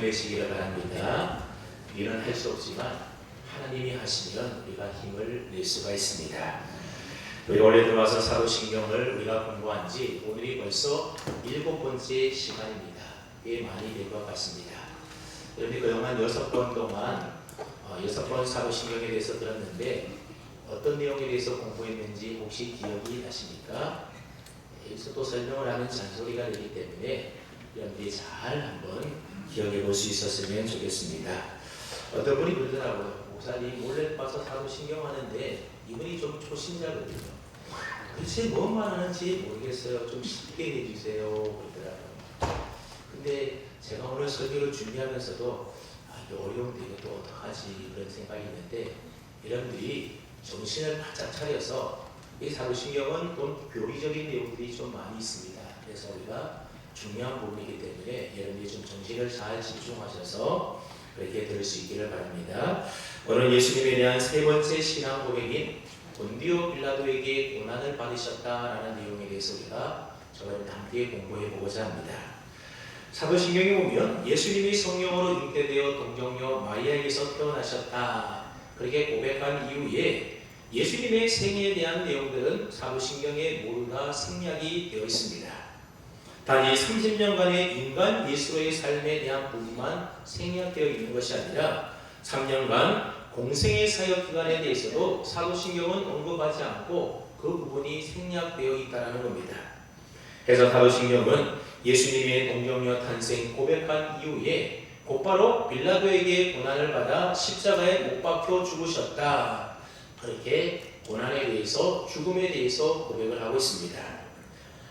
되시기를 바랍니다. 우리는 할 수 없지만 하나님이 하시면 우리가 힘을 낼 수가 있습니다. 우리 올해 들어와서 사도신경을 우리가 공부한 지 오늘이 벌써 7번째 시간입니다. 꽤 많이 된 것 같습니다. 여러분이 그동안 6번 동안 6번 사도신경에 대해서 들었는데 어떤 내용에 대해서 공부했는지 혹시 기억이 나십니까? 여기서 또 설명을 하면 잔소리가 되기 때문에 여러분들이 잘 한번 기억해 볼 수 있었으면 좋겠습니다. 어떤 분이 그러더라고요. 목사님 몰래 봐서 사도신경 하는데 이분이 좀 초신자거든요. 도대체 뭔 하는지 모르겠어요. 좀 쉽게 해주세요. 그러더라고요. 근데 제가 오늘 설교를 준비하면서도 이거 어려운데 이것도 어떡하지 그런 생각이 있는데 여러분들이 정신을 바짝 차려서 이 사도신경은 또 교리적인 내용들이 좀 많이 있습니다. 그래서 우리가 중요한 부분이기 때문에 여러분들이 좀 정신을 잘 집중하셔서 그렇게 들을 수 있기를 바랍니다. 오늘 예수님에 대한 세 번째 신앙 고백인 본디오 빌라도에게 고난을 받으셨다라는 내용에 대해서 우리가 저와 함께 공부해 보고자 합니다. 사도신경에 보면 예수님이 성령으로 잉태되어 동정녀 마리아에게서 태어나셨다 그렇게 고백한 이후에 예수님의 생애에 대한 내용들은 사도신경에 모두 다 생략이 되어 있습니다. 단 이 30년간의 인간 예수로의 삶에 대한 부분만 생략되어 있는 것이 아니라 3년간 공생의 사역 기간에 대해서도 사도신경은 언급하지 않고 그 부분이 생략되어 있다는 겁니다. 그래서 사도신경은 예수님의 동정녀 탄생 고백한 이후에 곧바로 빌라도에게 고난을 받아 십자가에 못 박혀 죽으셨다. 그렇게 고난에 대해서 죽음에 대해서 고백을 하고 있습니다.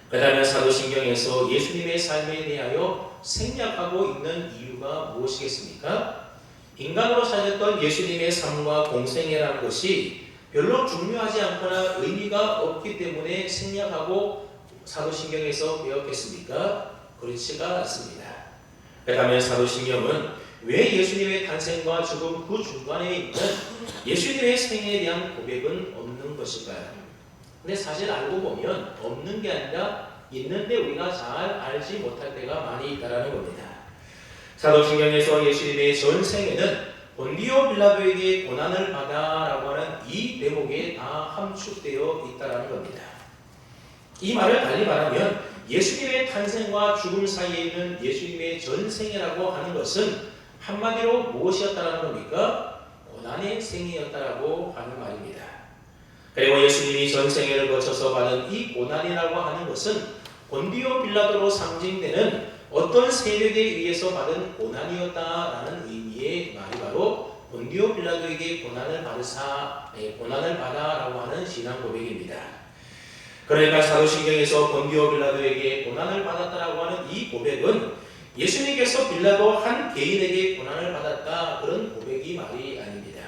그 다음에 사도신경에서 예수님의 삶에 대하여 생략하고 있는 이유가 무엇이겠습니까? 인간으로 사셨던 예수님의 삶과 공생애라는 것이 별로 중요하지 않거나 의미가 없기 때문에 생략하고 사도신경에서 배웠겠습니까? 그렇지가 않습니다. 그 다음에 사도신경은 왜 예수님의 탄생과 죽음 그 중간에 있는 예수님의 생애에 대한 고백은 없는 것일까요? 근데 사실 알고 보면 없는 게 아니라 있는데 우리가 잘 알지 못할 때가 많이 있다는 겁니다. 사도신경에서 예수님의 전 생애는 본디오 빌라도에게 고난을 받아라고 하는 이 대목에 다 함축되어 있다는 겁니다. 이 말을 달리 말하면 예수님의 탄생과 죽음 사이에 있는 예수님의 전 생애라고 하는 것은 한마디로 무엇이었다는 겁니까? 고난의 생애였다라고 하는 말입니다. 그리고 예수님이 전 생애를 거쳐서 받은 이 고난이라고 하는 것은 본디오 빌라도로 상징되는 어떤 세력에 의해서 받은 고난이었다라는 의미의 말이 바로 본디오 빌라도에게 고난을 받아라고 하는 신앙 고백입니다. 그러니까 사도신경에서 본디오 빌라도에게 고난을 받았다라고 하는 이 고백은 예수님께서 빌라도 한 개인에게 고난을 받았다 그런 고백이 말이 아닙니다.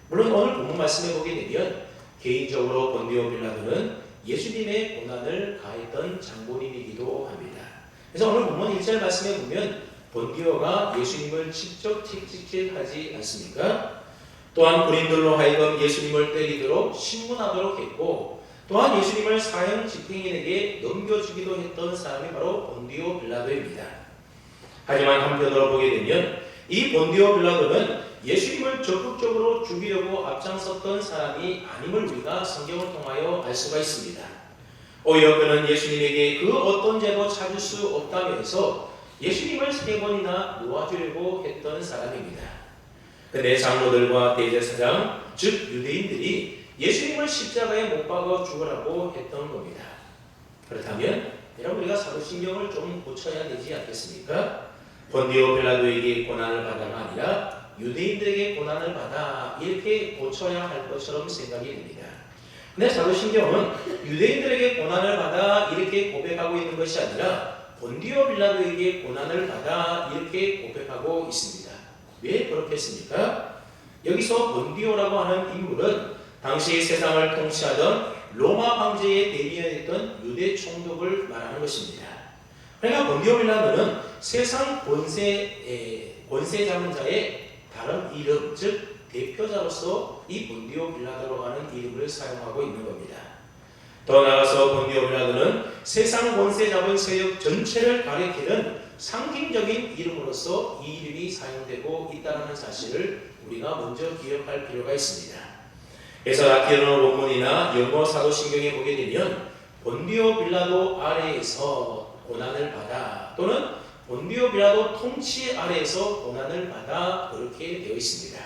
물론 오늘 본문 말씀해 보게 되면 개인적으로 본디오 빌라도는 예수님의 고난을 가했던 장본인이기도 합니다. 그래서 오늘 본문 1절 말씀해 보면 본디오가 예수님을 직접 채찍질하지 않습니까? 또한 군인들로 하여금 예수님을 때리도록 신문하도록 했고 또한 예수님을 사형 집행인에게 넘겨주기도 했던 사람이 바로 본디오 빌라도입니다. 하지만 한편으로 보게 되면 이 본디오 빌라도는 예수님을 적극적으로 죽이려고 앞장섰던 사람이 아님을 우리가 성경을 통하여 알 수가 있습니다. 오히려 그는 예수님에게 그 어떤 죄도 찾을 수 없다면서 예수님을 3번이나 놓아주려고 했던 사람입니다. 그런데 장로들과 대제사장 즉 유대인들이 예수님을 십자가에 못 박아 죽으라고 했던 겁니다. 그렇다면 여러분 우리가 사도신경을 좀 고쳐야 되지 않겠습니까? 본디오 빌라도에게 고난을 받아가 아니라 유대인들에게 고난을 받아 이렇게 고쳐야 할 것처럼 생각이 됩니다. 근데 사도신경은 유대인들에게 고난을 받아 이렇게 고백하고 있는 것이 아니라 본디오 빌라도에게 고난을 받아 이렇게 고백하고 있습니다. 왜 그렇겠습니까? 여기서 본디오라고 하는 인물은 당시 세상을 통치하던 로마 황제에 대리했던 유대 총독을 말하는 것입니다. 그러니까 본디오 빌라도는 세상 권세 잡은 자의 다른 이름, 즉 대표자로서 이 본디오 빌라도로 하는 이름을 사용하고 있는 겁니다. 더 나아가서 본디오 빌라도는 세상 권세 잡은 세력 전체를 가리키는 상징적인 이름으로서 이 이름이 사용되고 있다는 사실을 우리가 먼저 기억할 필요가 있습니다. 그래서 라틴어 원문이나 영어 사도신경에 보게 되면 본디오 빌라도 아래에서 고난을 받아 또는 본디오 빌라도 통치 아래에서 고난을 받아 그렇게 되어 있습니다.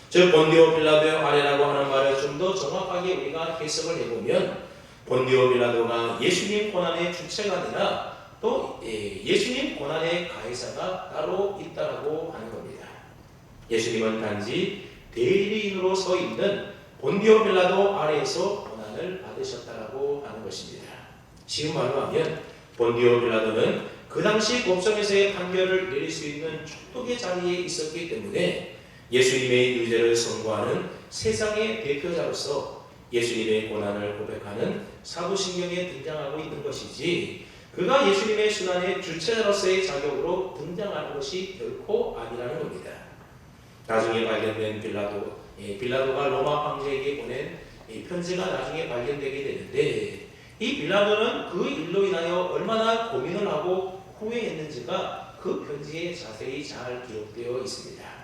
즉 본디오 빌라도 아래라고 하는 말을 좀 더 정확하게 우리가 해석을 해보면 본디오 빌라도가 예수님 고난의 주체가 아니라 또 예수님 고난의 가해자가 따로 있다라고 하는 겁니다. 예수님은 단지 대리인으로 서 있는 본디오 빌라도 아래에서 고난을 받으셨다라고 하는 것입니다. 지금 말로 하면 본디오 빌라도는 그 당시 법정에서의 판결을 내릴 수 있는 촉독의 자리에 있었기 때문에 예수님의 유죄를 선고하는 세상의 대표자로서 예수님의 고난을 고백하는 사도신경에 등장하고 있는 것이지 그가 예수님의 순환의 주체자로서의 자격으로 등장하는 것이 결코 아니라는 겁니다. 나중에 발견된 빌라도가 로마 황제에게 보낸 편지가 나중에 발견되게 되는데 이 빌라도는 그 일로 인하여 얼마나 고민을 하고 후회했는지가 그 편지에 자세히 잘 기록되어 있습니다.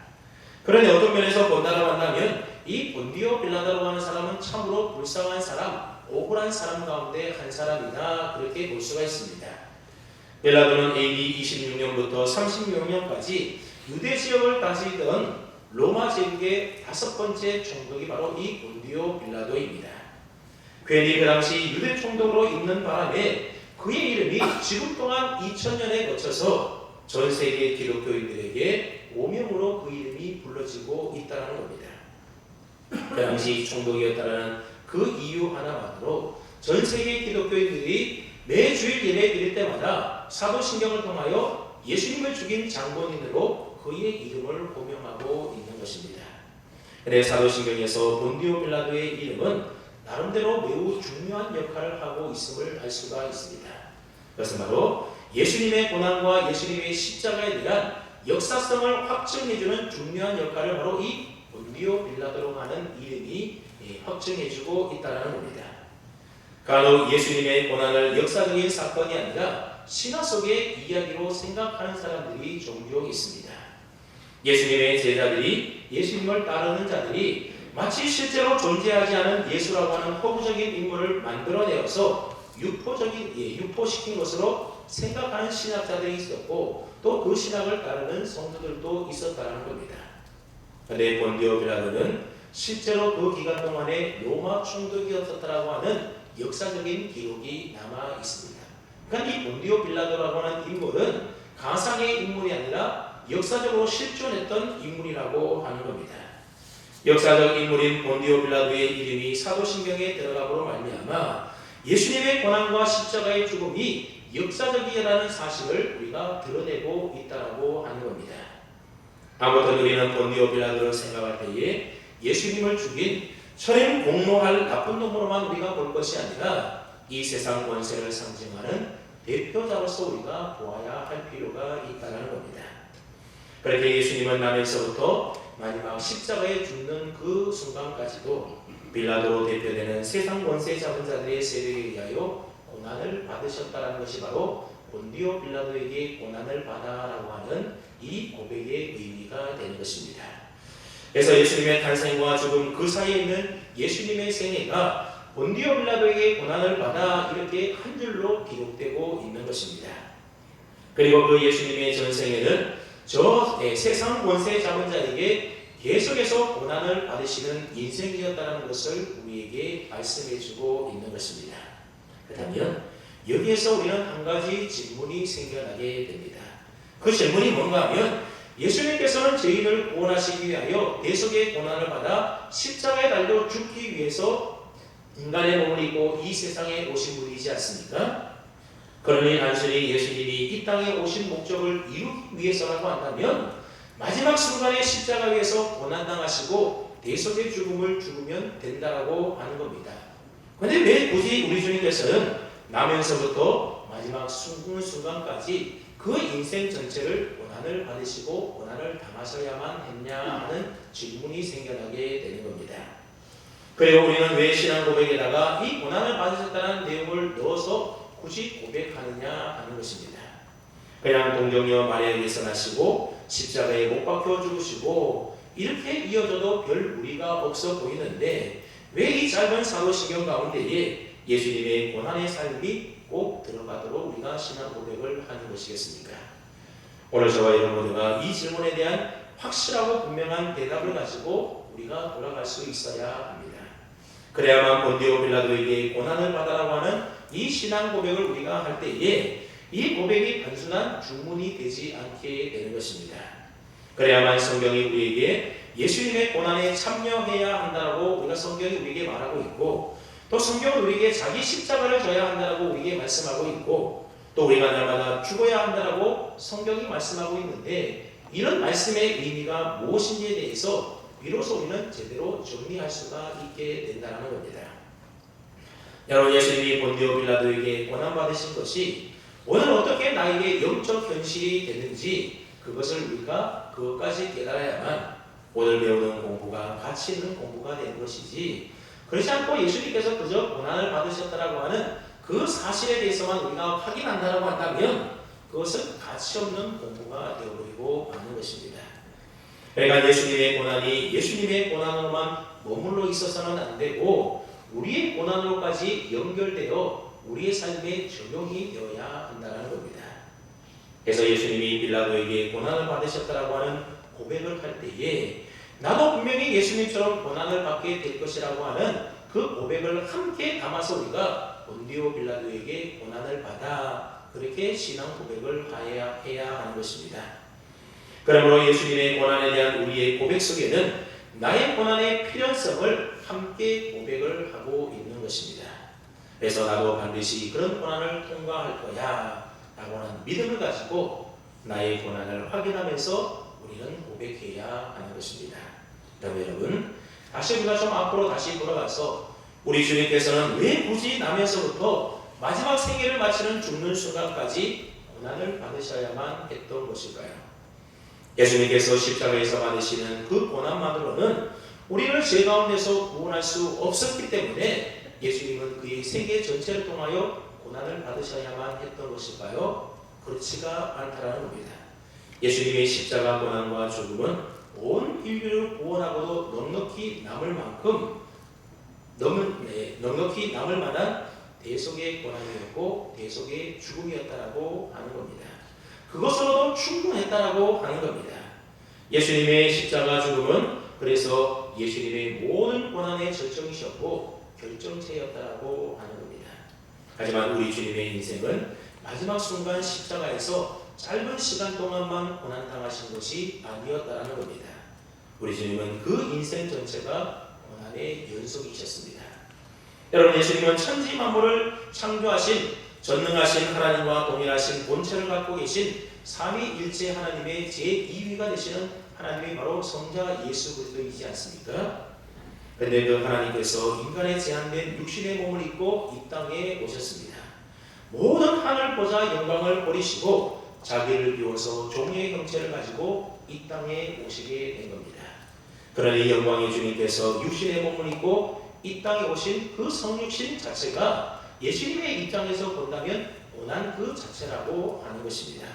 그런데 어떤 면에서 본다라고 한다면 이 본디오 빌라도라고 하는 사람은 참으로 불쌍한 사람, 억울한 사람 가운데 한 사람이다 그렇게 볼 수가 있습니다. 빌라도는 AD 26년부터 36년까지 유대 지역을 다스리던 로마 제국의 5번째 총독이 바로 이 본디오 빌라도입니다. 괜히 그 당시 유대 총독으로 있는 바람에 그의 이름이 지금 동안 2000년에 거쳐서 전 세계 기독교인들에게 오명으로 그 이름이 불러지고 있다는 겁니다. 그 당시 총독이었다는 그 이유 하나만으로 전 세계 기독교인들이 매 주일 예배 드릴 때마다 사도신경을 통하여 예수님을 죽인 장본인으로 그의 이름을 호명하고 있는 것입니다. 그런데 사도신경에서 본디오 빌라도의 이름은 나름대로 매우 중요한 역할을 하고 있음을 알 수가 있습니다. 그것은 바로 예수님의 고난과 예수님의 십자가에 대한 역사성을 확증해주는 중요한 역할을 바로 이 본디오 빌라도라고 하는 이름이 확증해주고 있다는 겁니다. 간혹 예수님의 고난을 역사적인 사건이 아니라 신화 속의 이야기로 생각하는 사람들이 종종 있습니다. 예수님의 제자들이 예수님을 따르는 자들이 마치 실제로 존재하지 않은 예수라고 하는 허구적인 인물을 만들어내어서 유포시킨 것으로 생각하는 신학자들이 있었고 또 그 신학을 따르는 성도들도 있었다는 겁니다. 그런데 본디오 빌라도는 실제로 그 기간 동안에 로마 총독이었다라고 하는 역사적인 기록이 남아 있습니다. 그러니까 이 본디오 빌라도라고 하는 인물은 가상의 인물이 아니라 역사적으로 실존했던 인물이라고 하는 겁니다. 역사적 인물인 본디오 빌라도의 이름이 사도신경에 들어가므로 말미암아 예수님의 고난과 십자가의 죽음이 역사적이라는 사실을 우리가 드러내고 있다라고 하는 겁니다. 아무튼 우리는 본디오 빌라도를 생각할 때에 예수님을 죽인 철행 공로할 나쁜 놈으로만 우리가 볼 것이 아니라 이 세상 권세를 상징하는 대표자로서 우리가 보아야 할 필요가 있다는 겁니다. 그렇게 예수님은 나면서부터 마지막 십자가에 죽는 그 순간까지도 빌라도로 대표되는 세상 권세 잡은 자들의 세력에 의하여 고난을 받으셨다는 것이 바로 본디오 빌라도에게 고난을 받아라고 하는 이 고백의 의미가 되는 것입니다. 그래서 예수님의 탄생과 죽음 그 사이에 있는 예수님의 생애가 본디오 빌라도에게 고난을 받아 이렇게 한 줄로 기록되고 있는 것입니다. 그리고 그 예수님의 전생에는 세상 권세 잡은 자에게 계속해서 고난을 받으시는 인생이었다는 것을 우리에게 말씀해주고 있는 것입니다. 그렇다면 여기에서 우리는 한 가지 질문이 생겨나게 됩니다. 그 질문이 뭔가 하면 예수님께서는 죄인을 구원하시기 위하여 대속의 고난을 받아 십자가에 달려 죽기 위해서 인간의 몸을 입고 이 세상에 오신 분이지 않습니까? 그러니 단순히 예수님이 이 땅에 오신 목적을 이루기 위해서라고 한다면 마지막 순간에 십자가 위에서 고난당하시고 대속의 죽음을 죽으면 된다라고 하는 겁니다. 그런데 왜 굳이 우리 주님께서는 나면서부터 마지막 순간까지 그 인생 전체를 고난을 받으시고 고난을 당하셔야만 했냐 하는 질문이 생겨나게 되는 겁니다. 그리고 우리는 왜 신앙 고백에다가 이 고난을 받으셨다는 내용을 넣어서 굳이 고백하느냐 하는 것입니다. 그냥 동정녀 마리아에게서 나시고 십자가에 못 박혀 죽으시고 이렇게 이어져도 별 무리가 없어 보이는데 왜 이 짧은 사도신경 가운데에 예수님의 고난의 삶이 꼭 들어가도록 우리가 신앙 고백을 하는 것이겠습니까? 오늘 저와 여러분 모두가 이 질문에 대한 확실하고 분명한 대답을 가지고 우리가 돌아갈 수 있어야 합니다. 그래야만 본디오 빌라도에게 고난을 받아라고 하는 이 신앙 고백을 우리가 할 때에 이 고백이 단순한 주문이 되지 않게 되는 것입니다. 그래야만 성경이 우리에게 예수님의 고난에 참여해야 한다고 우리가 성경이 우리에게 말하고 있고 또 성경은 우리에게 자기 십자가를 져야 한다고 우리에게 말씀하고 있고 또 우리가 날마다 죽어야 한다고 성경이 말씀하고 있는데 이런 말씀의 의미가 무엇인지에 대해서 비로소 우리는 제대로 정리할 수가 있게 된다는 겁니다. 여러분, 예수님이 본디오 빌라도에게 고난받으신 것이 오늘 어떻게 나에게 영적 현실이 되는지 그것을 우리가 그것까지 깨달아야만 오늘 배우는 공부가 가치 있는 공부가 되는 것이지, 그렇지 않고 예수님께서 그저 고난을 받으셨다라고 하는 그 사실에 대해서만 우리가 확인한다라고 한다면 그것은 가치 없는 공부가 되어버리고 마는 것입니다. 그러니까 예수님의 고난이 예수님의 고난으로만 머물러 있어서는 안 되고 우리의 고난으로까지 연결되어 우리의 삶에 적용이 되어야 한다는 겁니다. 그래서 예수님이 빌라도에게 고난을 받으셨다라고 하는 고백을 할 때에 나도 분명히 예수님처럼 고난을 받게 될 것이라고 하는 그 고백을 함께 담아서 우리가 본디오 빌라도에게 고난을 받아 그렇게 신앙 고백을 해야 하는 것입니다. 그러므로 예수님의 고난에 대한 우리의 고백 속에는 나의 고난의 필연성을 함께 고백을 하고 있는 것입니다. 그래서 나도 반드시 그런 고난을 통과할 거야 라고 하는 믿음을 가지고 나의 고난을 확인하면서 우리는 고백해야 하는 것입니다. 여러분, 다시 우리가 좀 앞으로 다시 돌아가서 우리 주님께서는 왜 굳이 남에서부터 마지막 생애를 마치는 죽는 순간까지 고난을 받으셔야만 했던 것일까요? 예수님께서 십자가에서 받으시는 그 고난만으로는 우리를 죄 가운데서 구원할 수 없었기 때문에 예수님은 그의 생애 전체를 통하여 고난을 받으셔야만 했던 것일까요? 그렇지가 않다라는 겁니다. 예수님의 십자가 고난과 죽음은 온 인류를 구원하고도 넉넉히 남을 만한 대속의 고난이었고 대속의 죽음이었다라고 하는 겁니다. 그것으로도 충분했다라고 하는 겁니다. 예수님의 십자가 죽음은 그래서 예수님의 모든 고난의 절정이셨고 결정체였다라고 하는 겁니다. 하지만 우리 주님의 인생은 마지막 순간 십자가에서 짧은 시간 동안만 고난당하신 것이 아니었다라는 겁니다. 우리 주님은 그 인생 전체가 고난의 연속이셨습니다. 여러분, 예수님은 천지 만물을 창조하신 전능하신 하나님과 동일하신 본체를 갖고 계신 삼위일체 하나님의 제2위가 되시는 하나님이 바로 성자 예수 그리스도이지 않습니까? 그런데 그 하나님께서 인간의 제한된 육신의 몸을 입고 이 땅에 오셨습니다. 모든 하늘 보좌 영광을 버리시고 자기를 비워서 종의 형체를 가지고 이 땅에 오시게 된 겁니다. 그러니 영광의 주님께서 육신의 몸을 입고 이 땅에 오신 그 성육신 자체가 예수님의 입장에서 본다면 고난 그 자체라고 하는 것입니다.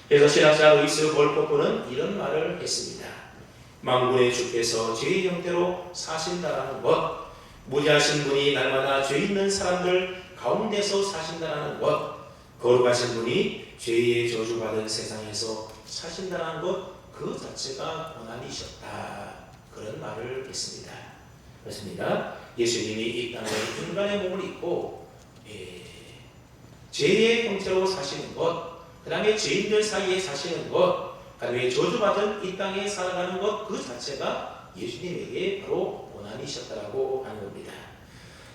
그래서 신학자 루이스 볼코프는 이런 말을 했습니다. 만군의 주께서 죄의 형태로 사신다라는 것, 무지하신 분이 날마다 죄 있는 사람들 가운데서 사신다라는 것, 거룩하신 분이 죄의 저주받은 세상에서 사신다라는 것, 그 자체가 고난이셨다. 그런 말을 했습니다. 그렇습니다. 예수님이 이 땅에 인간의 몸을 입고 죄의 형태로 사시는 것, 그 다음에 죄인들 사이에 사시는 것, 그 다음에 저주받은 이 땅에 살아가는 것, 그 자체가 예수님에게 바로 고난이셨다라고 하는 겁니다.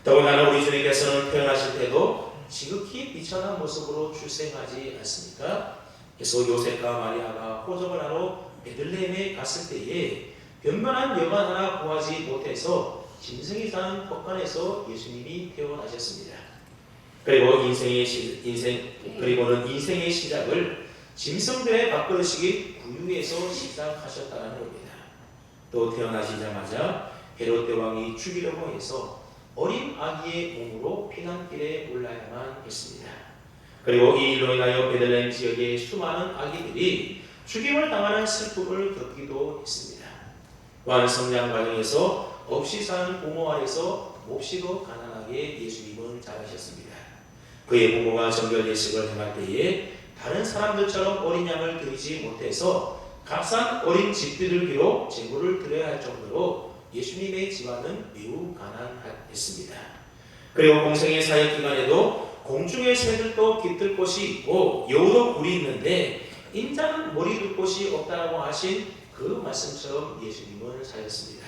더군다나 우리 주님께서는 태어나실 때도 지극히 비천한 모습으로 출생하지 않습니까? 그래서 요셉과 마리아가 호적을 하러 베들레헴에 갔을 때에 변변한 여관 하나 구하지 못해서 짐승이 사는 헛간에서 예수님이 태어나셨습니다. 그리고는 인생의 시작을 짐승들의 밥그릇이기 구유에서 시작하셨다는 겁니다. 또 태어나시자마자 헤롯 대왕이 죽이려고 해서 어린 아기의 몸으로 피난길에 올라야만 했습니다. 그리고 이 일로 인하여 베들레헴 지역의 수많은 아기들이 죽임을 당하는 슬픔을 겪기도 했습니다. 또한 성장 과정에서 없이 사는 부모 아래서 몹시도 가난하게 예수님은 자라셨습니다. 그의 부모가 정결 예식을 행할 때에 다른 사람들처럼 어린 양을 드리지 못해서 값싼 어린 집들을 제물을 드려야 할 정도로 예수님의 집안은 매우 가난했습니다. 그리고 공생의 사역 기간에도 공중의 새들도 깃들 곳이 있고 여우도 굴이 있는데 인자는 머리 둘 곳이 없다라고 하신 그 말씀처럼 예수님은 사셨습니다.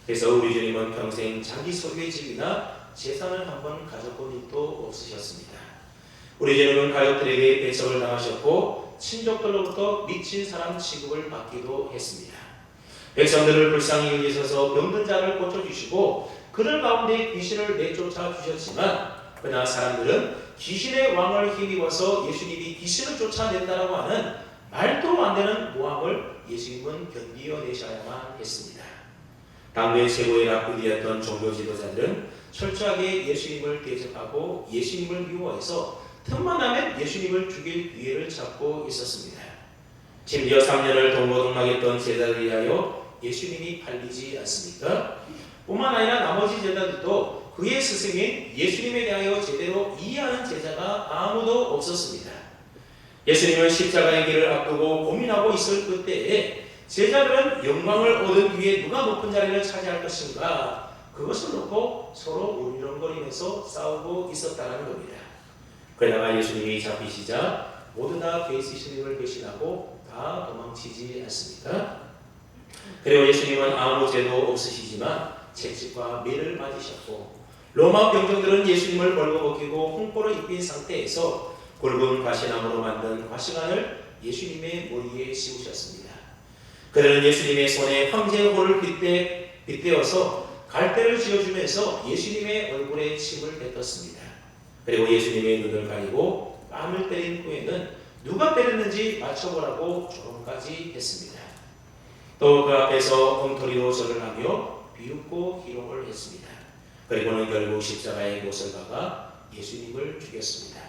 그래서 우리 주님은 평생 자기 소유의 집이나 재산을 한번 가져본 일도 없으셨습니다. 우리 주님은 가족들에게 배척을 당하셨고 친족들로부터 미친 사람 취급을 받기도 했습니다. 백성들을 불쌍히 여기셔서 병든 자를 고쳐주시고 그들 가운데 귀신을 내쫓아 주셨지만 그러나 사람들은 귀신의 왕을 힘입어서 예수님이 귀신을 쫓아낸다라고 하는 말도 안 되는 모함을 예수님은 견디어내셔야만 했습니다. 당대 최고의 라피디였던 종교 지도자들은 철저하게 예수님을 대적하고 예수님을 미워해서 틈만 나면 예수님을 죽일 기회를 찾고 있었습니다. 심지어 3년을 동고동락했던 제자들에 의하여 예수님이 팔리지 않습니까? 뿐만 아니라 나머지 제자들도 그의 스승인 예수님에 대하여 제대로 이해하는 제자가 아무도 없었습니다. 예수님은 십자가의 길을 앞두고 고민하고 있을 그때에 제자들은 영광을 얻은 뒤에 누가 높은 자리를 차지할 것인가 그것을 놓고 서로 울렁거리면서 싸우고 있었다는 겁니다. 그러다가 예수님이 잡히시자 모두 다 예수님을 배신하고 다 도망치지 않습니까? 그리고 예수님은 아무 죄도 없으시지만 채찍과 매를 맞으셨고 로마 병정들은 예수님을 벌거벗기고 홍보를 입힌 상태에서 굵은 가시나무로 만든 가시관을 예수님의 머리에 씌우셨습니다. 그들은 예수님의 손에 황제의 볼을 빗대어서 갈대를 쥐어주면서 예수님의 얼굴에 침을 뱉었습니다. 그리고 예수님의 눈을 가리고 뺨을 때린 후에는 누가 때렸는지 맞춰보라고 조롱까지 했습니다. 또 그 앞에서 엉터리로 절을 하며 비웃고 희롱을 했습니다. 그리고는 결국 십자가의 못을 박아 예수님을 죽였습니다.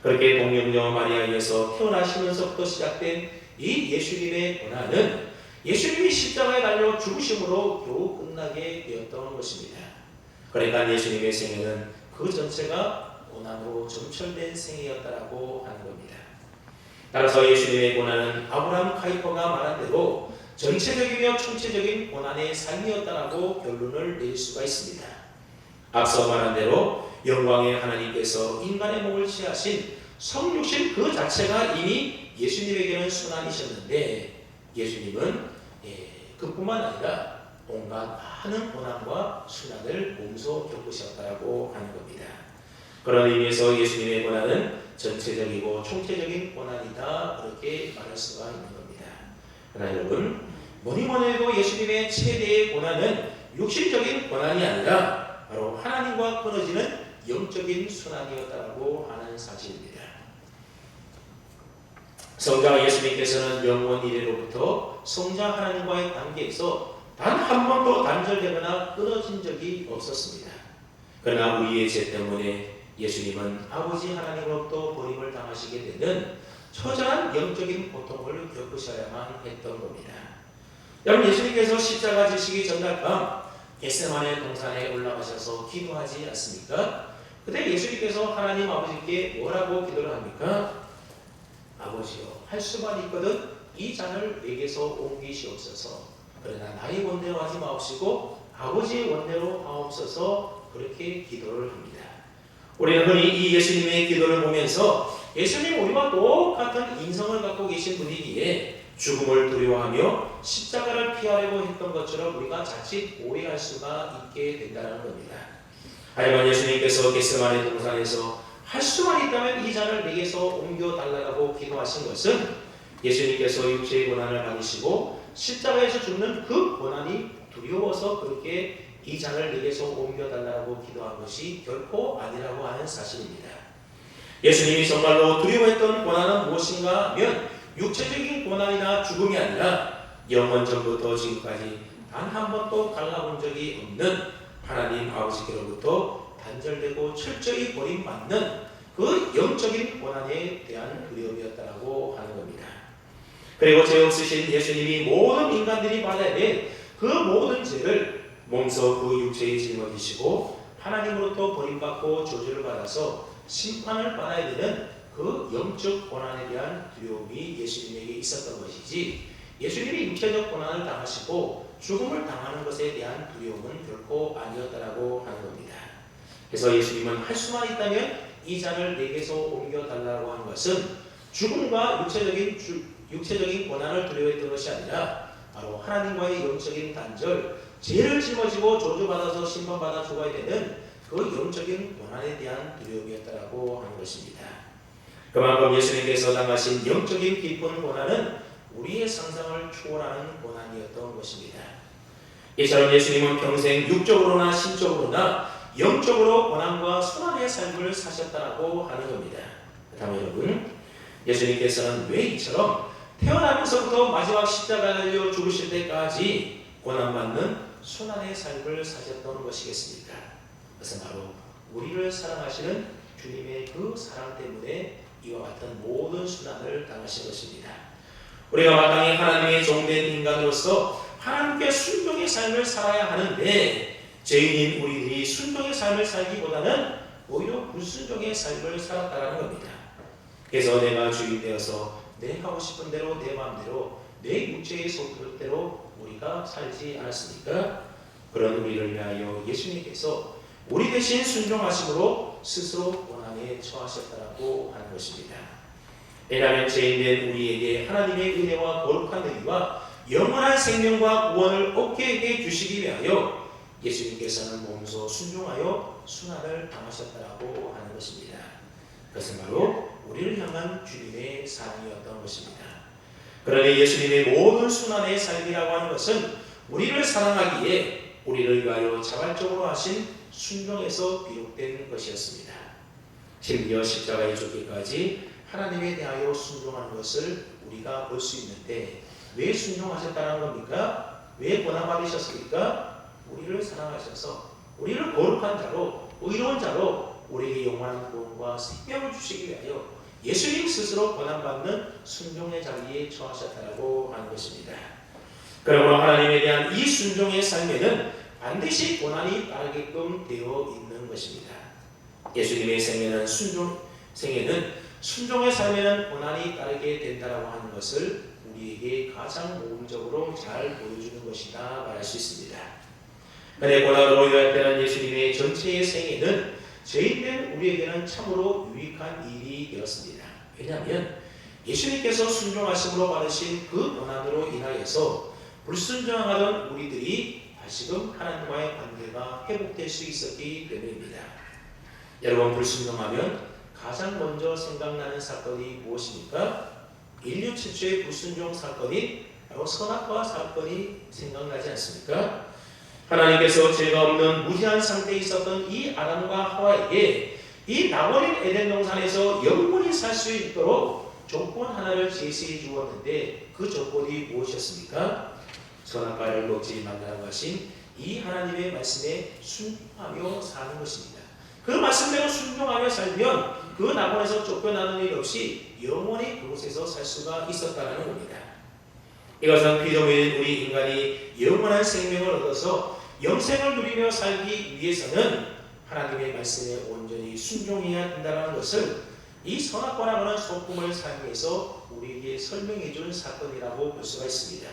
그렇게 동명녀 마리아에서 태어나시면서부터 시작된 이 예수님의 고난은 예수님이 십자가에 달려 죽으심으로 겨우 끝나게 되었던 것입니다. 그러니까 예수님의 생애는 그 전체가 고난으로 점철된 생이었다라고 하는 겁니다. 따라서 예수님의 고난은 아브라함 카이퍼가 말한 대로 전체적이며 총체적인 고난의 삶이었다라고 결론을 낼 수가 있습니다. 앞서 말한 대로 영광의 하나님께서 인간의 몸을 취하신 성육신 그 자체가 이미 예수님에게는 순환이셨는데 예수님은 그뿐만 아니라 온갖 많은 고난과 순환을 몸소 겪으셨다라고 하는 겁니다. 그런 의미에서 예수님의 고난은 전체적이고 총체적인 고난이다 그렇게 말할 수가 있는 겁니다. 그러나 여러분 뭐니 해도 예수님의 최대의 고난은 육신적인 고난이 아니라 바로 하나님과 끊어지는 영적인 순환이었다고 하는 사실입니다. 성자 예수님께서는 영원 이래로부터 성자 하나님과의 관계에서 단 한 번도 단절되거나 끊어진 적이 없었습니다. 그러나 우리의 죄 때문에 예수님은 아버지 하나님으로부터 버림을 당하시게 되는 처절한 영적인 고통을 겪으셔야만 했던 겁니다. 여러분 예수님께서 십자가 지시기 전날 밤 겟세마네 동산에 올라가셔서 기도하지 않습니까? 그때 예수님께서 하나님 아버지께 뭐라고 기도를 합니까? 아버지여 할 수만 있거든 이 잔을 내게서 옮기시옵소서. 그러나 나의 원대로 하지 마옵시고 아버지의 원대로 하옵소서 그렇게 기도를 합니다. 우리는 흔히 이 예수님의 기도를 보면서 예수님 우리와 똑같은 인성을 갖고 계신 분이기에 죽음을 두려워하며 십자가를 피하려고 했던 것처럼 우리가 자칫 오해할 수가 있게 된다는 겁니다. 하지만 예수님께서 겟세마네 동산에서 할 수만 있다면 이 잔을 내게서 옮겨달라고 기도하신 것은 예수님께서 육체의 고난을 받으시고 십자가에서 죽는 그 고난이 두려워서 그렇게 이 잔을 내게서 옮겨달라고 기도한 것이 결코 아니라고 하는 사실입니다. 예수님이 정말로 두려워했던 고난은 무엇인가 하면 육체적인 고난이나 죽음이 아니라 영원 전부터 지금까지 단 한 번도 갈라본 적이 없는 하나님 아버지께로부터 단절되고 철저히 버림받는 그 영적인 고난에 대한 두려움이었다고 하는 겁니다. 그리고 죄 없으신 예수님이 모든 인간들이 받아야 될 그 모든 죄를 몸소 그 육체에 짊어지시고 하나님으로부터 버림받고 저주를 받아서 심판을 받아야 되는 그 영적 고난에 대한 두려움이 예수님에게 있었던 것이지, 예수님이 육체적 고난을 당하시고 죽음을 당하는 것에 대한 두려움은 결코 아니었다라고 하는 겁니다. 그래서 예수님은 할 수만 있다면 이 잔을 내게서 옮겨달라고 하는 것은 죽음과 육체적인 고난을 두려워했던 것이 아니라 바로 하나님과의 영적인 단절, 죄를 짊어지고 저주받아서 심판받아 죽어야 되는 그 영적인 고난에 대한 두려움이었다라고 하는 것입니다. 그만큼 예수님께서 당하신 영적인 깊은 고난은 우리의 상상을 초월하는 고난이었던 것입니다. 이처럼 예수님은 평생 육적으로나 신적으로나 영적으로 고난과 순환의 삶을 사셨다라고 하는 겁니다. 다음 여러분, 예수님께서는 왜 이처럼 태어나면서부터 마지막 십자가에 달려 죽으실 때까지 고난받는 순환의 삶을 사셨던 것이겠습니까? 그것은 바로 우리를 사랑하시는 주님의 그 사랑 때문에 이와 같은 모든 순환을 당하신 것입니다. 우리가 마땅히 하나님의 종된 인간으로서 하나님께 순종의 삶을 살아야 하는데, 죄인인 우리들이 순종의 삶을 살기보다는 오히려 불순종의 삶을 살았다는 겁니다. 그래서 내가 주인 되어서 내 하고 싶은 대로 내 마음대로 내 육체의 속도대로 우리가 살지 않았습니까? 그런 우리를 위하여 예수님께서 우리 대신 순종하심으로 스스로 고난에 처하셨다라고 하는 것입니다. 왜냐하면 죄인된 우리에게 하나님의 은혜와 거룩한 의와 영원한 생명과 구원을 얻게 해 주시기 위하여 예수님께서는 몸소 순종하여 순환을 당하셨다라고 하는 것입니다. 그것은 바로 우리를 향한 주님의 사랑이었던 것입니다. 그러니 예수님의 모든 순환의 삶이라고 하는 것은 우리를 사랑하기에 우리를 위하여 자발적으로 하신 순종에서 비롯된 것이었습니다. 심지어 십자가에 죽기까지 하나님에 대하여 순종하는 것을 우리가 볼 수 있는데, 왜 순종하셨다는 겁니까? 왜 고난받으셨습니까? 우리를 사랑하셔서 우리를 거룩한 자로, 의로운 자로 우리에게 영원한 구원과 생명을 주시기 위하여 예수님 스스로 고난받는 순종의 자리에 처하셨다고 하는 것입니다. 그러므로 하나님에 대한 이 순종의 삶에는 반드시 고난이 따르게끔 되어 있는 것입니다. 예수님의 생애는 순종의 삶에는 고난이 따르게 된다라고 하는 것을 우리에게 가장 모범적으로 잘 보여주는 것이다 말할 수 있습니다. 그런데 고난으로 요약되는 예수님의 전체의 생애는 죄인된 우리에게는 참으로 유익한 일이 되었습니다. 왜냐하면 예수님께서 순종하심으로 받으신 그 고난으로 인하여서 불순종하던 우리들이 다시금 하나님과의 관계가 회복될 수 있었기 때문입니다. 여러분, 불순종하면 가장 먼저 생각나는 사건이 무엇입니까? 인류 최초의 불순종 사건인 바로 선악과 사건이 생각나지 않습니까? 하나님께서 죄가 없는 무지한 상태에 있었던 이 아담과 하와에게 이 낙원인 에덴 동산에서 영원히 살 수 있도록 조건 하나를 제시해 주었는데, 그 조건이 무엇이었습니까? 선악과를 먹지 말라고 하신 이 하나님의 말씀에 순종하며 사는 것입니다. 그 말씀대로 순종하며 살면 그 낙원에서 쫓겨나는 일 없이 영원히 그곳에서 살 수가 있었다는 겁니다. 이것은 피조물인 우리 인간이 영원한 생명을 얻어서 영생을 누리며 살기 위해서는 하나님의 말씀에 온전히 순종해야 된다는 것을 이 선악과라고 하는 소품을 사용해서 우리에게 설명해 준 사건이라고 볼 수가 있습니다.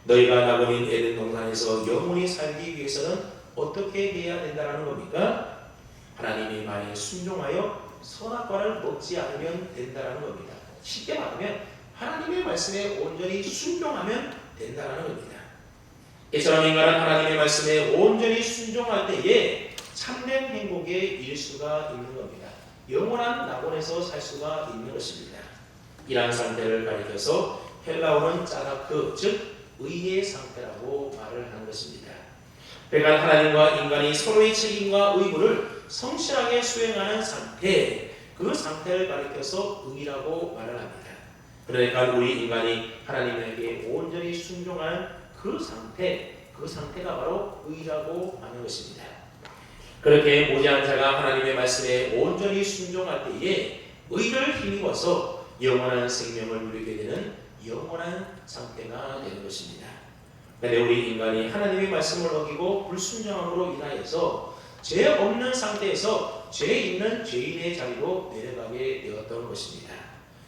너희가 낙원인 에덴 동산에서 영원히 살기 위해서는 어떻게 해야 된다는 겁니까? 하나님의 말에 순종하여 선악과를 먹지 않으면 된다는 겁니다. 쉽게 말하면 하나님의 말씀에 온전히 순종하면 된다는 겁니다. 이처럼 인간은 하나님의 말씀에 온전히 순종할 때에 참된 행복에 이를 수가 있는 겁니다. 영원한 낙원에서 살 수가 있는 것입니다. 이러한 상태를 가리켜서 헬라어는 짜다크, 즉 의의 상태라고 말을 하는 것입니다. 그러니까 하나님과 인간이 서로의 책임과 의무를 성실하게 수행하는 상태, 그 상태를 가리켜서 의라고 말을 합니다. 그러니까 우리 인간이 하나님에게 온전히 순종하는 그 상태, 그 상태가 바로 의라고 하는 것입니다. 그렇게 모지한 자가 하나님의 말씀에 온전히 순종할 때에 의를 힘입어서 영원한 생명을 누리게 되는 영원한 상태가 되는 것입니다. 그런데 우리 인간이 하나님의 말씀을 어기고 불순종함으로 인하여서 죄 없는 상태에서 죄 있는 죄인의 자리로 내려가게 되었던 것입니다.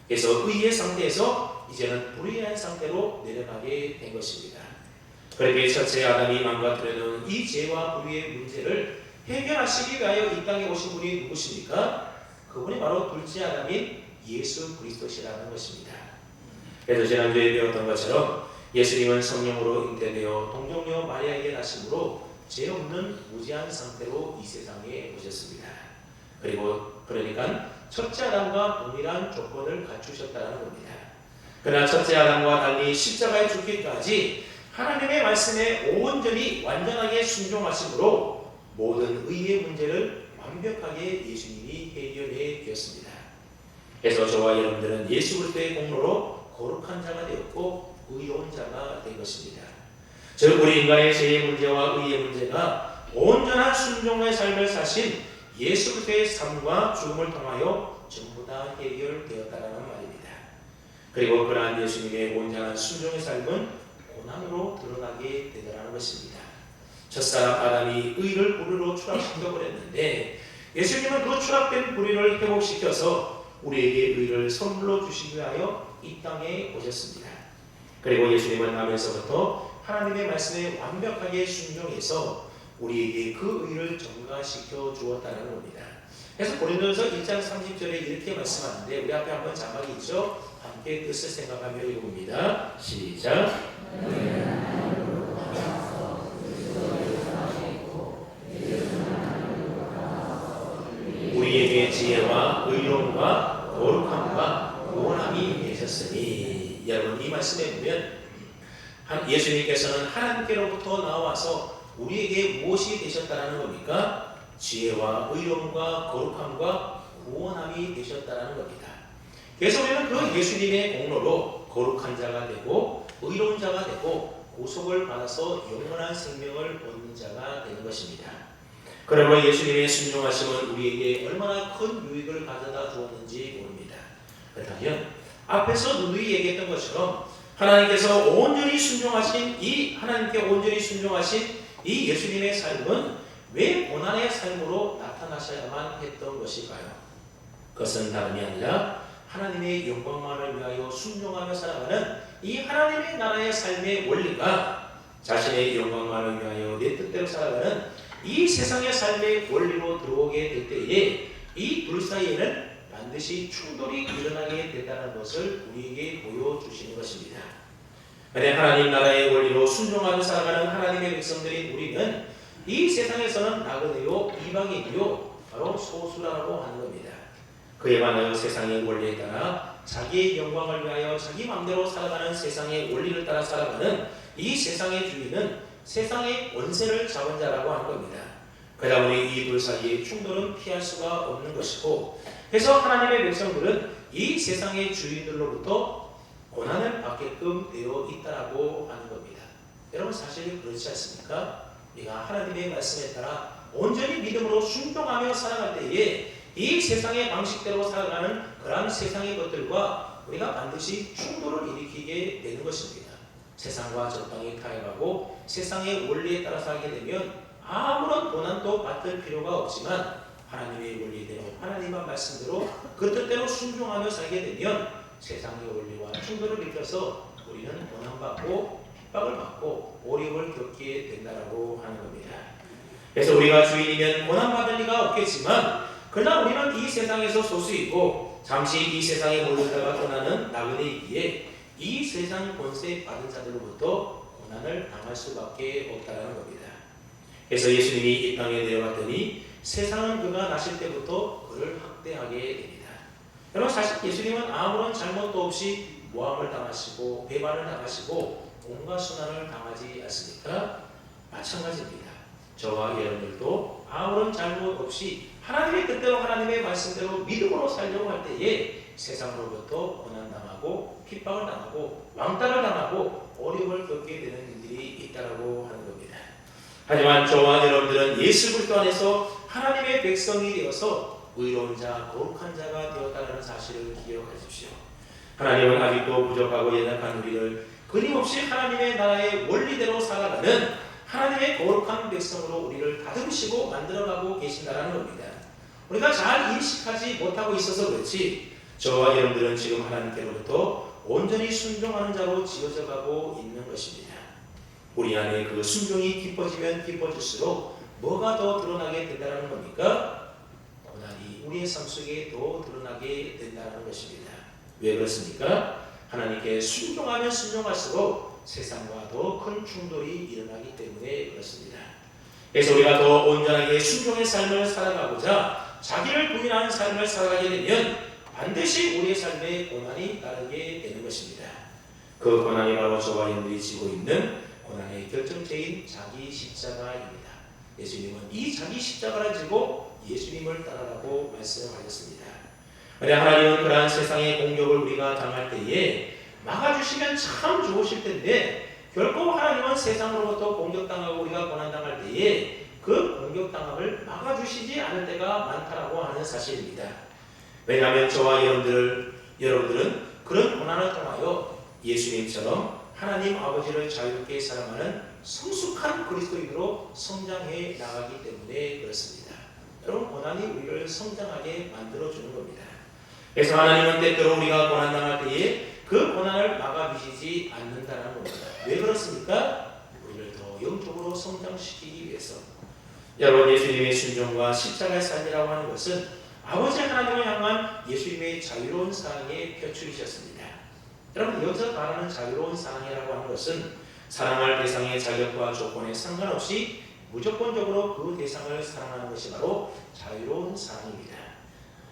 그래서 의의 상태에서 이제는 불의한 상태로 내려가게 된 것입니다. 그렇게 첫째 아담이 망가뜨려놓은 이 죄와 불의의 문제를 해결하시기 위하여 이 땅에 오신 분이 누구십니까? 그분이 바로 둘째 아담인 예수 그리스도시라는 것입니다. 그래서 지난주에 배웠던 것처럼 예수님은 성령으로 잉태되어 동정녀 마리아에게 나심으로 죄 없는 무죄한 상태로 이 세상에 오셨습니다. 그리고 그러니까 첫째 아담과 동일한 조건을 갖추셨다는 겁니다. 그러나 첫째 아담과 달리 십자가에 죽기까지 하나님의 말씀에 온전히 완전하게 순종하심으로 모든 의의 문제를 완벽하게 예수님이 해결해 주었습니다. 그래서 저와 여러분들은 예수 그리스도의 공로로 거룩한 자가 되었고 의로운 자가 된 것입니다. 즉 우리 인간의 죄의 문제와 의의 문제가 온전한 순종의 삶을 사신 예수 그리스도의 삶과 죽음을 통하여 전부 다 해결되었다는 말입니다. 그리고 그러한 예수님의 온전한 순종의 삶은 고난으로 드러나게 되더라는 것입니다. 첫사람 아담이 의를 불의로 추락시켜 버렸는데 예수님은 그 추락된 불의를 회복시켜서 우리에게 의를 선물로 주시기 위하여 이 땅에 오셨습니다. 그리고 예수님은 나면서부터 하나님의 말씀에 완벽하게 순종해서 우리에게 그 의를 전가시켜 주었다는 겁니다. 그래서 고린도전서 1장 30절에 이렇게 말씀하는데 우리 앞에 한번 자막이 있죠. 함께 뜻을 생각하며 읽어봅니다. 시작. 우리에게 지혜와 의로움과 거룩함과 구원함이 되셨으니. 여러분 이 말씀에 보면 예수님께서는 하나님께로부터 나와서 우리에게 무엇이 되셨다는 겁니까? 지혜와 의로움과 거룩함과 구원함이 되셨다는 겁니다. 그래서 우리는 그 예수님의 공로로 거룩한 자가 되고 의로운 자가 되고 구속을 받아서 영원한 생명을 얻는 자가 되는 것입니다. 그러므로 예수님의 순종하심은 우리에게 얼마나 큰 유익을 가져다 주었는지 모릅니다. 그렇다면 앞에서 누누이 얘기했던 것처럼 하나님께서 온전히 순종하신 이 하나님께 온전히 순종하신 이 예수님의 삶은 왜 고난의 삶으로 나타나셔야만 했던 것일까요? 그것은 다름이 아니라 하나님의 영광만을 위하여 순종하며 살아가는 이 하나님의 나라의 삶의 원리가 자신의 영광만을 위하여 내 뜻대로 살아가는 이 세상의 삶의 원리로 들어오게 될 때에 이 둘 사이에는 반드시 충돌이 일어나게 된다는 것을 우리에게 보여주시는 것입니다. 그런데 하나님 나라의 원리로 순종하며 살아가는 하나님의 백성들인 우리는 이 세상에서는 나그네요 이방인이요 바로 소수라고 하는 겁니다. 그에 반하여 세상의 원리에 따라 자기의 영광을 위하여 자기 마음대로 살아가는 세상의 원리를 따라 살아가는 이 세상의 주인은 세상의 원세를 잡은 자라고 하는 겁니다. 그러다 보니 이 둘 사이의 충돌은 피할 수가 없는 것이고 그래서 하나님의 백성들은 이 세상의 주인들로부터 고난을 받게끔 되어 있다라고 하는 겁니다. 여러분 사실 그렇지 않습니까? 우리가 하나님의 말씀에 따라 온전히 믿음으로 순종하며 살아갈 때에 이 세상의 방식대로 살아가는 그러한 세상의 것들과 우리가 반드시 충돌을 일으키게 되는 것입니다. 세상과 적당히 타협하고 세상의 원리에 따라 살게 되면 아무런 고난도 받을 필요가 없지만 하나님의 원리대로 하나님의 말씀대로 그 뜻대로 순종하며 살게 되면 세상의 원리와 충돌을 일으켜서 우리는 고난받고 핍박을 받고 어려움을 겪게 된다고 하는 겁니다. 그래서 우리가 주인이면 고난받을 리가 없겠지만 그러나 우리는 이 세상에서 소수이고 잠시 이 세상에 몰렸다가 떠나는 나그네이기에 이 세상 권세 받은 자들로부터 고난을 당할 수밖에 없다는 겁니다. 그래서 예수님이 이 땅에 내려왔더니 세상은 그가 나실 때부터 그를 학대하게 됩니다. 여러분 사실 예수님은 아무런 잘못도 없이 모함을 당하시고 배반을 당하시고 온갖 순환을 당하지 않습니까? 마찬가지입니다. 저와 여러분들도 아무런 잘못 없이 하나님의 뜻대로 하나님의 말씀대로 믿음으로 살려고 할 때에 세상으로부터 고난당하고 핍박을 당하고 왕따를 당하고 어려움을 겪게 되는 일들이 있다라고 하는 겁니다. 하지만 저와 여러분들은 예수 그리스도 안에서 하나님의 백성이 되어서 의로운 자, 거룩한 자가 되었다는 사실을 기억하십시오. 하나님은 아직도 부족하고 연약한 우리를 끊임없이 하나님의 나라의 원리대로 살아가는 하나님의 거룩한 백성으로 우리를 다듬으시고 만들어가고 계신다는 겁니다. 우리가 잘 인식하지 못하고 있어서 그렇지 저와 여러분들은 지금 하나님께로부터 온전히 순종하는 자로 지어져 가고 있는 것입니다. 우리 안에 그 순종이 깊어지면 깊어질수록 뭐가 더 드러나게 된다는 겁니까? 고난이 우리의 삶 속에 더 드러나게 된다는 것입니다. 왜 그렇습니까? 하나님께 순종하면 순종할수록 세상과 더 큰 충돌이 일어나기 때문에 그렇습니다. 그래서 우리가 더 온전하게 순종의 삶을 살아가고자 자기를 부인하는 삶을 살아가게 되면 반드시 우리의 삶에 고난이 따르게 되는 것입니다. 그 고난이 바로 저와 여러분들이 지고 있는 고난의 결정체인 자기 십자가입니다. 예수님은 이 자기 십자가를 지고 예수님을 따르라고 말씀하셨습니다. 하나님은 그러한 세상의 공격을 우리가 당할 때에 막아주시면 참 좋으실 텐데 결코 하나님은 세상으로부터 공격당하고 우리가 고난당할 때에 그 공격당함을 막아주시지 않을 때가 많다라고 하는 사실입니다. 왜냐하면 저와 여러분들은 그런 고난을 통하여 예수님처럼 하나님 아버지를 자유롭게 사랑하는 성숙한 그리스도인으로 성장해 나가기 때문에 그렇습니다. 여러분 고난이 우리를 성장하게 만들어주는 겁니다. 그래서 하나님은 때때로 우리가 고난당할 때에 그 고난을 막아주시지 않는다는 겁니다. 왜 그렇습니까? 우리를 더 영적으로 성장시키기 위해서. 여러분 예수님의 순종과 십자가의 삶이라고 하는 것은 아버지 하나님을 향한 예수님의 자유로운 사랑의 표출이셨습니다. 여러분 여기서 말하는 자유로운 사랑이라고 하는 것은 사랑할 대상의 자격과 조건에 상관없이 무조건적으로 그 대상을 사랑하는 것이 바로 자유로운 사랑입니다.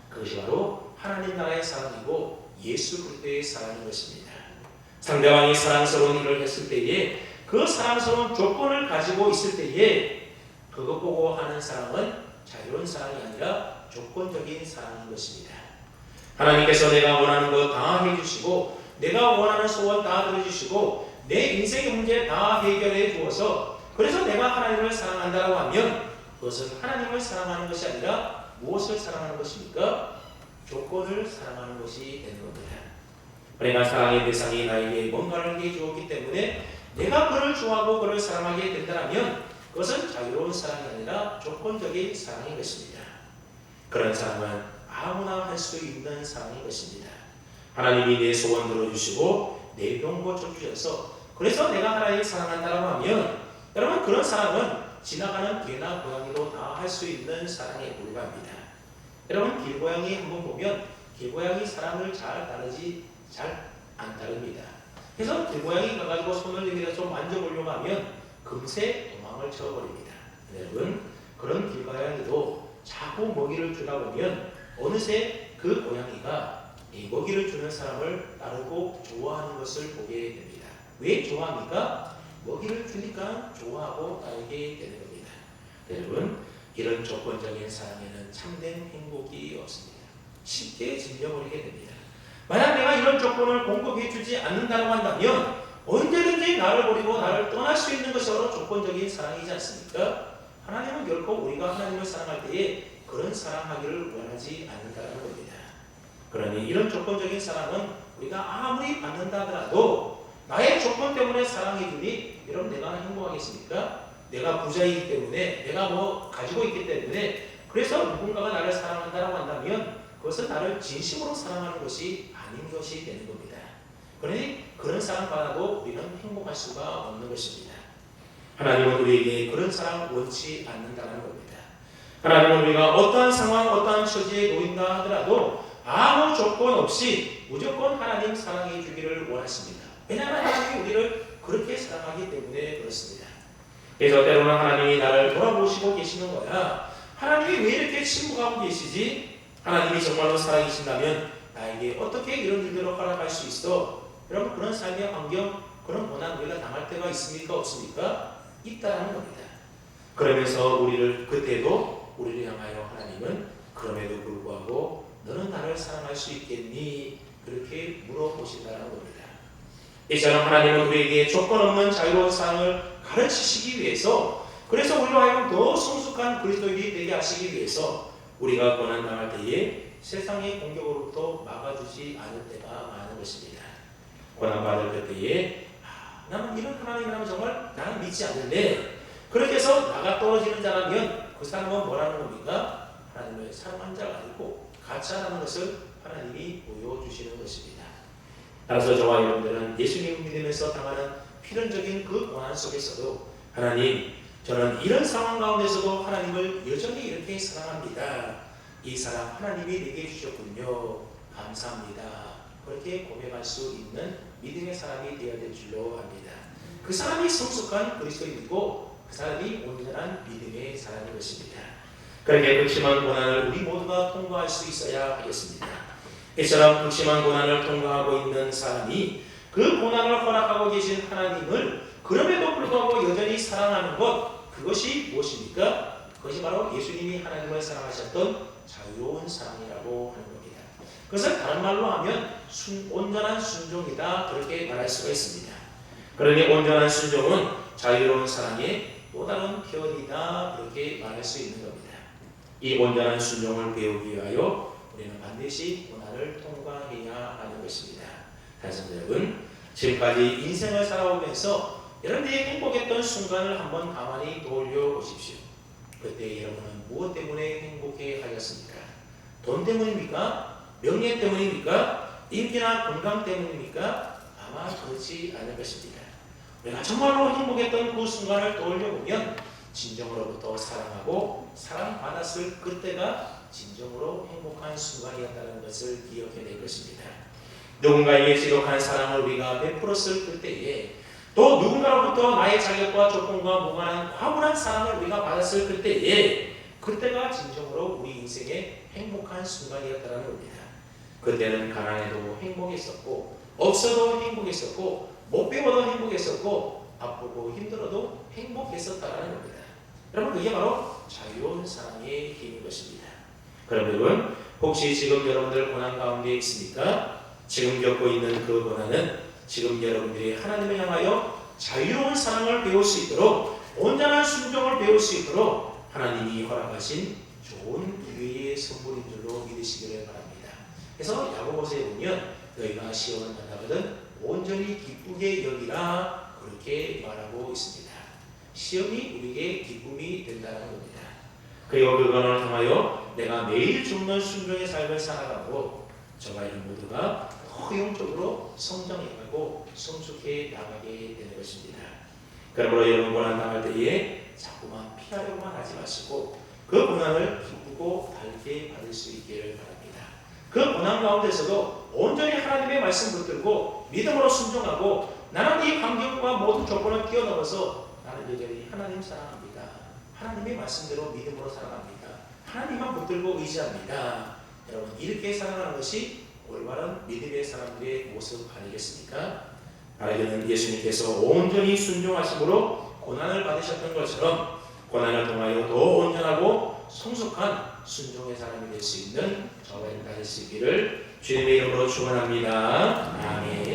그것이 바로 하나님 나라의 사랑이고 예수 그리스도의 사랑인 것입니다. 상대방이 사랑스러운 일을 했을 때에 그 사랑스러운 조건을 가지고 있을 때에 그것 보고 하는 사랑은 자유로운 사랑이 아니라 조건적인 사랑인 것입니다. 하나님께서 내가 원하는 것 다 해주시고 내가 원하는 소원 다 들어주시고 내 인생의 문제 다 해결해 주어서 그래서 내가 하나님을 사랑한다고 하면 그것은 하나님을 사랑하는 것이 아니라 무엇을 사랑하는 것입니까? 조건을 사랑하는 것이 되는 겁니다. 내가 사랑의 대상이 나에게 뭔가를 해주었기 때문에 내가 그를 좋아하고 그를 사랑하게 된다면 그것은 자유로운 사랑이 아니라 조건적인 사랑인 것입니다. 그런 사랑은 아무나 할 수 있는 사랑인 것입니다. 하나님이 내 소원 들어주시고 내 병 고쳐주셔서 그래서 내가 하나님을 사랑한다고 하면 여러분 그런 사랑은 지나가는 개나 고양이도 다 할 수 있는 사랑에 불과합니다. 여러분 길고양이 한번 보면 길고양이 사람을 잘 안 따릅니다. 그래서 길고양이 가가지고 손을 내밀어 좀 만져보려고 하면 금세 도망을 쳐버립니다. 여러분 그런 길고양이도 자꾸 먹이를 주다 보면 어느새 그 고양이가 이 먹이를 주는 사람을 따르고 좋아하는 것을 보게 됩니다. 왜 좋아합니까? 먹이를 주니까 좋아하고 따르게 되는 겁니다. 여러분 이런 조건적인 사랑에는 참된 행복이 없습니다. 쉽게 질려버리게 됩니다. 만약 내가 이런 조건을 공급해 주지 않는다고 한다면 언제든지 나를 버리고 나를 떠날 수 있는 것이 바로 조건적인 사랑이지 않습니까? 하나님은 결코 우리가 하나님을 사랑할 때에 그런 사랑하기를 원하지 않는다는 겁니다. 그러니 이런 조건적인 사랑은 우리가 아무리 받는다 하더라도 나의 조건 때문에 사랑해 주니 여러분 내가 행복하겠습니까? 내가 부자이기 때문에 내가 뭐 가지고 있기 때문에 그래서 누군가가 나를 사랑한다고 한다면 그것은 나를 진심으로 사랑하는 것이 아닌 것이 되는 겁니다. 그러니 그런 사랑받아도 우리는 행복할 수가 없는 것입니다. 하나님은 우리에게 그런 사랑 원치 않는다는 겁니다. 하나님은 우리가 어떠한 상황 어떠한 처지에 놓인다 하더라도 아무 조건 없이 무조건 하나님 사랑해 주기를 원하십니다. 왜냐하면 하나님이 우리를 그렇게 사랑하기 때문에 그렇습니다. 그래서 때로는 하나님이 나를 돌아보시고 계시는 거야. 하나님이 왜 이렇게 침묵하고 계시지? 하나님이 정말로 사랑이신다면 나에게 어떻게 이런 일들을 허락할 수 있어? 여러분 그런 삶의 환경, 그런 고난 우리가 당할 때가 있습니까? 없습니까? 있다라는 겁니다. 그러면서 우리를 그때도 우리를 향하여 하나님은 그럼에도 불구하고 너는 나를 사랑할 수 있겠니? 그렇게 물어보신다는 겁니다. 이처럼 하나님은 우리에게 조건 없는 자유로운 사랑을 가르치시기 위해서, 그래서 우리로 하여금 더 성숙한 그리스도인이 되게 하시기 위해서 우리가 고난 당할 때에 세상의 공격으로부터 막아주지 않을 때가 많은 것입니다. 고난 받을 그때에 나는 이런 하나님이라면 정말 나는 믿지 않는데, 그렇게 해서 나가 떨어지는 자라면 그 사람은 뭐라는 겁니까? 하나님을 사랑한 자가 아니고 가짜라는 것을 하나님이 보여주시는 것입니다. 따라서 저와 여러분들은 예수님을 믿으면서 당하는 필연적인 그 고난 속에서도 하나님, 저는 이런 상황 가운데서도 하나님을 여전히 이렇게 사랑합니다. 이 사랑 하나님이 내게 주셨군요. 감사합니다. 그렇게 고백할 수 있는 믿음의 사람이 되어야 될 줄로 압니다. 그 사람이 성숙한 그리스도인이고 그 사람이 온전한 믿음의 사람인 것입니다. 그렇게 극심한 고난을 우리 모두가 통과할 수 있어야 하겠습니다. 이처럼 극심한 고난을 통과하고 있는 사람이 그 고난을 허락하고 계신 하나님을 그럼에도 불구하고 여전히 사랑하는 것, 그것이 무엇입니까? 그것이 바로 예수님이 하나님을 사랑하셨던 자유로운 사랑이라고 하는 겁니다. 그것을 다른 말로 하면 온전한 순종이다, 그렇게 말할 수가 있습니다. 그러니 온전한 순종은 자유로운 사랑의 또 다른 표현이다, 그렇게 말할 수 있는 겁니다. 이 온전한 순종을 배우기 위하여 우리는 반드시 고난을 통과해야 하는 것입니다. 다시 여러분, 지금까지 인생을 살아오면서 여러분들이 행복했던 순간을 한번 가만히 떠올려 보십시오. 그때 여러분은 무엇 때문에 행복해 하셨습니까? 돈 때문입니까? 명예 때문입니까? 인기나 건강 때문입니까? 아마 그렇지 않을 것입니다. 우리가 정말로 행복했던 그 순간을 떠올려 보면 진정으로부터 사랑하고 사랑받았을 그때가 진정으로 행복한 순간이었다는 것을 기억해낼 것입니다. 누군가에게 지독한 사랑을 우리가 베풀었을 그때에, 또 누군가로부터 나의 자격과 조건과 무관한 과분한 사랑을 우리가 받았을 그때에, 그때가 진정으로 우리 인생의 행복한 순간이었다는 겁니다. 그때는 가난해도 행복했었고, 없어도 행복했었고, 못 배워도 행복했었고, 아프고 힘들어도 행복했었다는 겁니다. 여러분, 그게 바로 자유로운 사랑의 힘인 것입니다. 그럼 여러분, 혹시 지금 여러분들 고난 가운데 있습니까? 지금 겪고 있는 그 고난은 지금 여러분들이 하나님을 향하여 자유로운 사랑을 배울 수 있도록, 온전한 순종을 배울 수 있도록 하나님이 허락하신 좋은 기회의 선물인 줄로 믿으시기를 바랍니다. 그래서 야고보서에 보면 너희가 시험을 만나거든 온전히 기쁘게 여기라, 그렇게 말하고 있습니다. 시험이 우리에게 기쁨이 된다는 겁니다. 그리고 그거를 통하여 내가 매일 죽는 순종의 삶을 살아가고 저와 여러분 모두가 더 영적으로 성장해가고 성숙해 나가게 되는 것입니다. 그러므로 여러분 고난 당할 때에 자꾸만 피하려고만 하지 마시고 그 고난을 기쁘고 밝게 받을 수 있기를 바랍니다. 그 고난 가운데서도 온전히 하나님의 말씀 붙들고 믿음으로 순종하고, 나는 이 환경과 모든 조건을 뛰어넘어서 나는 여전히 하나님 사랑합니다. 하나님의 말씀대로 믿음으로 살아갑니다. 하나님만 붙들고 의지합니다. 여러분, 이렇게 살아가는 것이 올바른 믿음의 사람들의 모습 아니겠습니까? 바라기는 예수님께서 온전히 순종하심으로 고난을 받으셨던 것처럼 고난을 통하여 더 온전하고 성숙한 순종의 사람이 될 수 있는 저와 여러분 될 수 있기를 주님의 이름으로 축원합니다. 아멘.